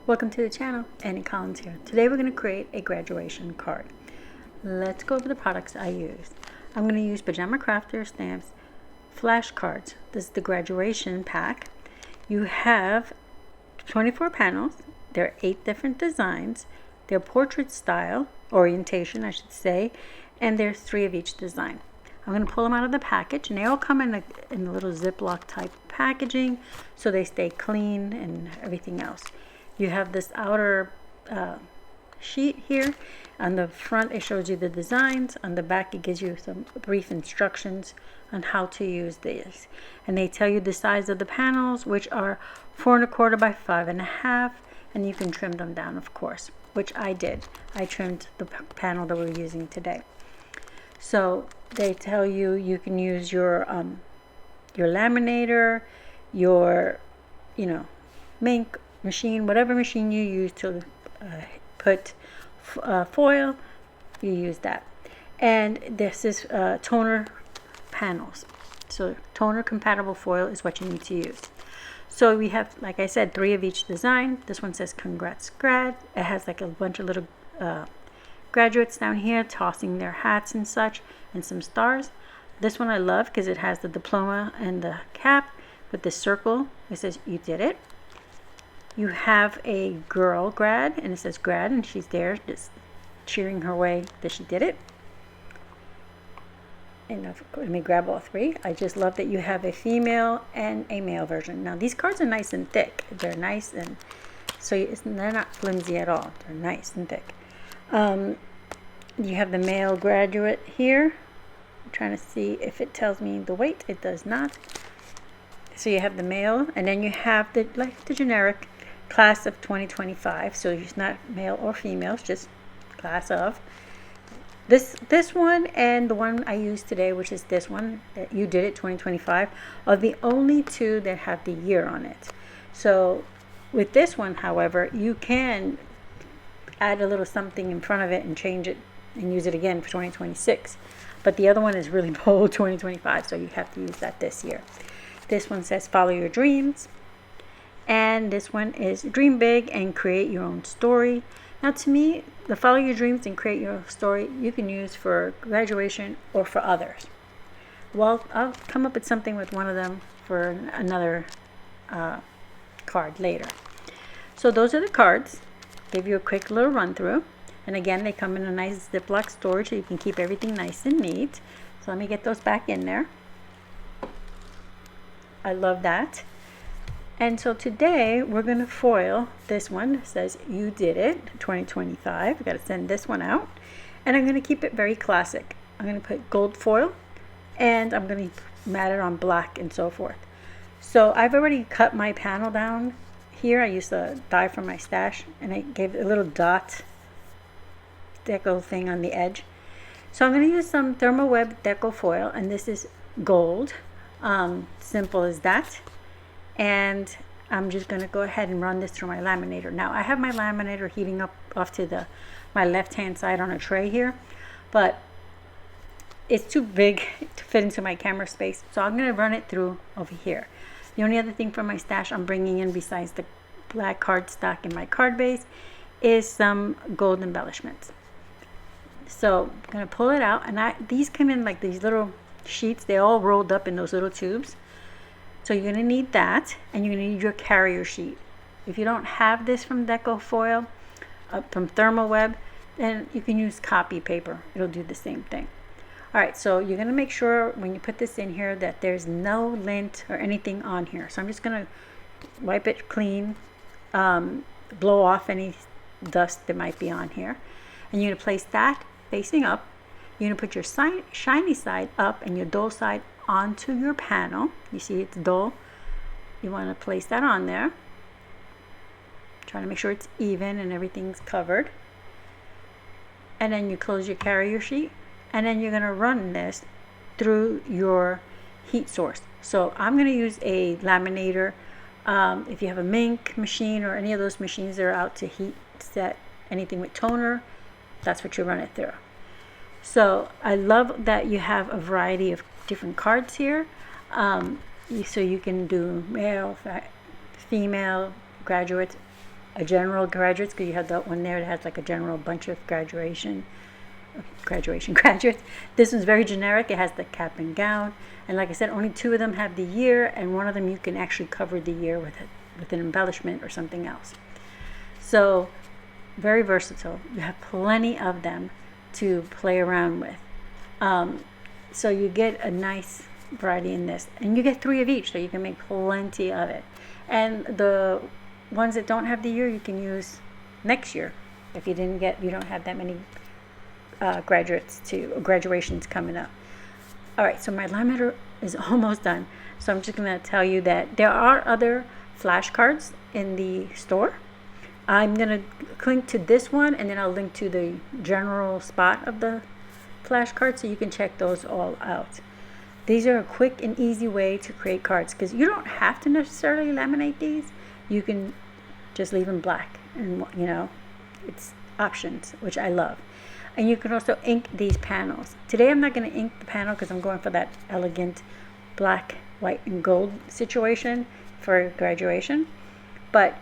Welcome to the channel, Annie Collins here. Today we're going to create a graduation card. Let's go over the products I used. I'm going to use Pajama Crafter stamps, flashcards. This is the graduation pack. You have 24 panels. There are 8 different designs. They're portrait style, orientation I should say, and there's 3 of each design. I'm going to pull them out of the package, and they all come in a little Ziploc type packaging so they stay clean and everything else. You have this outer sheet here. On the front it shows you the designs. On the back it gives you some brief instructions on how to use these. And they tell you the size of the panels, which are 4 1/4 by 5 1/2, and you can trim them down, of course, which I did. I trimmed the panel that we're using today. So they tell you you can use your laminator, your mink machine, whatever machine you use to put foil, you use that. And this is toner panels, so toner compatible foil is what you need to use. So we have, like I said, 3 of each design. This one says congrats grad. It has like a bunch of little graduates down here tossing their hats and such, and some stars. This one I love because it has the diploma and the cap with the circle. It says you did it. You have a girl grad, and it says grad, and she's there just cheering her way that she did it. And let me grab all 3. I just love that you have a female and a male version. Now these cards are nice and thick. They're nice, and so they're not flimsy at all. They're nice and thick. You have the male graduate here. I'm trying to see if it tells me the weight. It does not. So you have the male, and then you have the generic class of 2025. So it's not male or female, it's just class of. This one and the one I used today, which is this one that you did it 2025, are the only 2 that have the year on it. So with this one, however, you can add a little something in front of it and change it and use it again for 2026. But the other one is really bold, 2025, so you have to use that this year. This one says follow your dreams. And this one is dream big and create your own story. Now to me, the follow your dreams and create your own story you can use for graduation or for others. Well, I'll come up with something with one of them for another card later. So those are the cards. Give you a quick little run through. And again, they come in a nice Ziploc storage so you can keep everything nice and neat. So let me get those back in there. I love that. And so today we're going to foil this one. It says you did it 2025. I've got to send this one out, and I'm going to keep it very classic. I'm going to put gold foil, and I'm going to mat it on black and so forth. So I've already cut my panel down here. I used the die from my stash, and I gave it a little dot deco thing on the edge. So I'm going to use some Therm-O-Web deco foil, and this is gold. Simple as that. And I'm just going to go ahead and run this through my laminator. Now I have my laminator heating up off to my left hand side on a tray here, but it's too big to fit into my camera space, so I'm going to run it through over here. The only other thing from my stash I'm bringing in besides the black cardstock in my card base is some gold embellishments. So I'm going to pull it out, and these come in like these little sheets. They all rolled up in those little tubes. So you're going to need that, and you're going to need your carrier sheet. If you don't have this from Deco Foil, from Therm-O-Web, then you can use copy paper. It'll do the same thing. All right, so you're going to make sure when you put this in here that there's no lint or anything on here. So I'm just going to wipe it clean, blow off any dust that might be on here. And you're going to place that facing up. You're going to put your shiny side up and your dull side onto your panel. You see it's dull. You want to place that on there. Try to make sure it's even and everything's covered. And then you close your carrier sheet, and then you're going to run this through your heat source. So I'm going to use a laminator. If you have a mink machine or any of those machines that are out to heat set anything with toner, that's what you run it through. So I love that you have a variety of different cards here. So you can do male, female, graduate, a general graduates, because you have that one there that has like a general bunch of graduates. This one's very generic. It has the cap and gown, and like I said, only 2 of them have the year, and one of them you can actually cover the year with it, with an embellishment or something else. So very versatile. You have plenty of them to play around with. So you get a nice variety in this, and you get 3 of each, so you can make plenty of it. And the ones that don't have the year, you can use next year if you don't have that many graduations coming up. All right, so my laminator is almost done, so I'm just going to tell you that there are other flashcards in the store. I'm going to link to this one, and then I'll link to the general spot of the flashcards, so you can check those all out. These are a quick and easy way to create cards, because you don't have to necessarily laminate these. You can just leave them black, and it's options, which I love. And you can also ink these panels. Today I'm not going to ink the panel because I'm going for that elegant black, white, and gold situation for graduation. But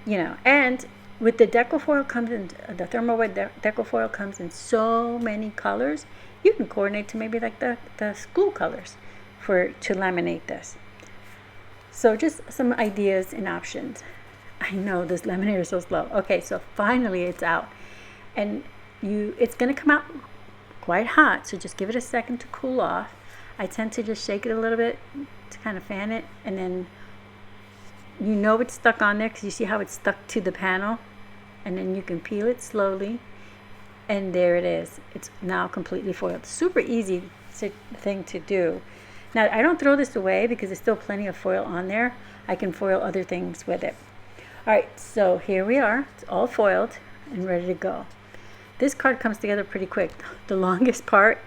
and with the Deco foil the Therm-O-Web Deco foil comes in so many colors. You can coordinate to maybe like the school colors to laminate this. So just some ideas and options. I know this laminator is so slow. Okay, so finally it's out, and it's going to come out quite hot, so just give it a second to cool off. I tend to just shake it a little bit to kind of fan it, and then it's stuck on there because you see how it's stuck to the panel, and then you can peel it slowly, and there it is. It's now completely foiled. Super easy thing to do. Now I don't throw this away because there's still plenty of foil on there. I can foil other things with it. All right, so here we are. It's all foiled and ready to go. This card comes together pretty quick. The longest part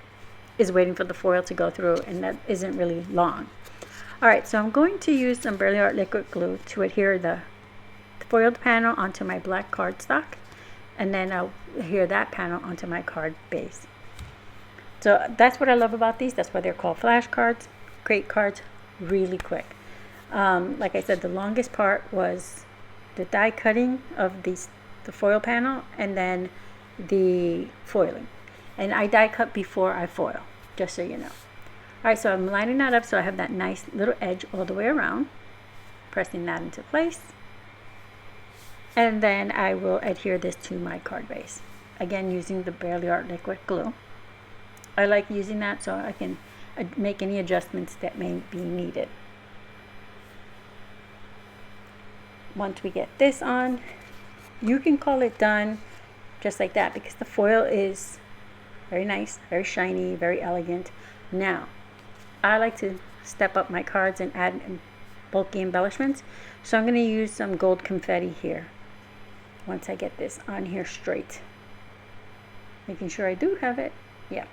is waiting for the foil to go through, and that isn't really long. All right, so I'm going to use some Burley Art liquid glue to adhere the foiled panel onto my black cardstock, and then I'll adhere that panel onto my card base. So that's what I love about these. That's why they're called flash cards. Great cards, really quick. Like I said, the longest part was the die cutting of the foil panel, and then the foiling. And I die cut before I foil, just so you know. All right, so I'm lining that up so I have that nice little edge all the way around, pressing that into place. And then I will adhere this to my card base, again using the Burley Art liquid glue. I like using that so I can make any adjustments that may be needed. Once we get this on, you can call it done just like that, because the foil is very nice, very shiny, very elegant. Now, I like to step up my cards and add bulky embellishments, so I'm going to use some gold confetti here once I get this on here straight. Making sure I do have it. Yeah.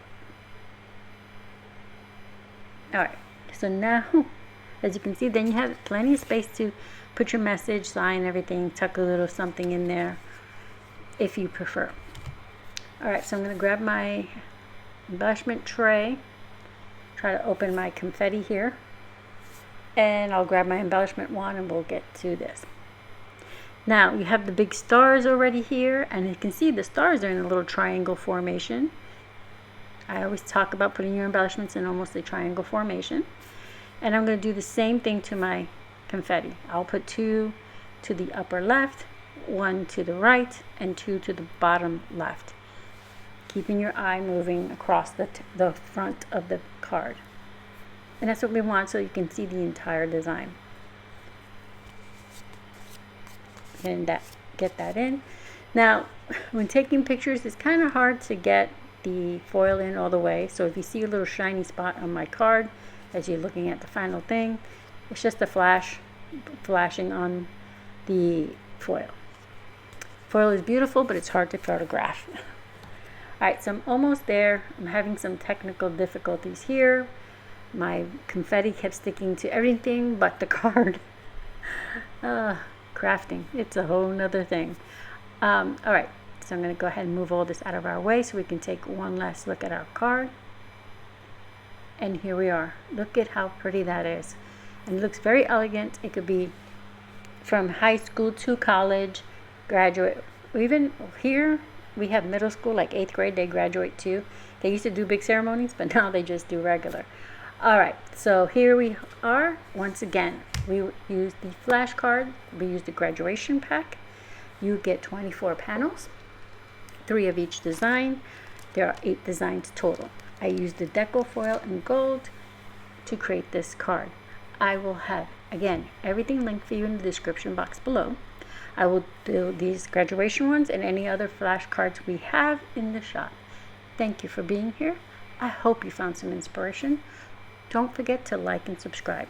Alright, so now, as you can see, then you have plenty of space to put your message, sign, everything, tuck a little something in there if you prefer. Alright, so I'm going to grab my embellishment tray, try to open my confetti here, and I'll grab my embellishment wand and we'll get to this. Now you have the big stars already here, and you can see the stars are in a little triangle formation. I always talk about putting your embellishments in almost a triangle formation, and I'm going to do the same thing to my confetti. I'll put 2 to the upper left, 1 to the right, and 2 to the bottom left, keeping your eye moving across the front of the card. And that's what we want, so you can see the entire design. And get that in. Now, when taking pictures, it's kind of hard to get the foil in all the way. So if you see a little shiny spot on my card as you're looking at the final thing, it's just a flashing on the foil. Foil is beautiful, but it's hard to photograph. Alright, so I'm almost there. I'm having some technical difficulties here. My confetti kept sticking to everything but the card. Crafting, it's a whole nother thing. Alright, so I'm going to go ahead and move all this out of our way so we can take one last look at our card. And here we are. Look at how pretty that is. And it looks very elegant. It could be from high school to college, graduate. Even here, we have middle school, like 8th grade, they graduate too. They used to do big ceremonies, but now they just do regular. All right, so here we are. Once again, we use the flashcard. We use the graduation pack. You get 24 panels, 3 of each design. There are 8 designs total. I used the Deco foil in gold to create this card. I will have, again, everything linked for you in the description box below. I will do these graduation ones and any other flashcards we have in the shop. Thank you for being here. I hope you found some inspiration. Don't forget to like and subscribe.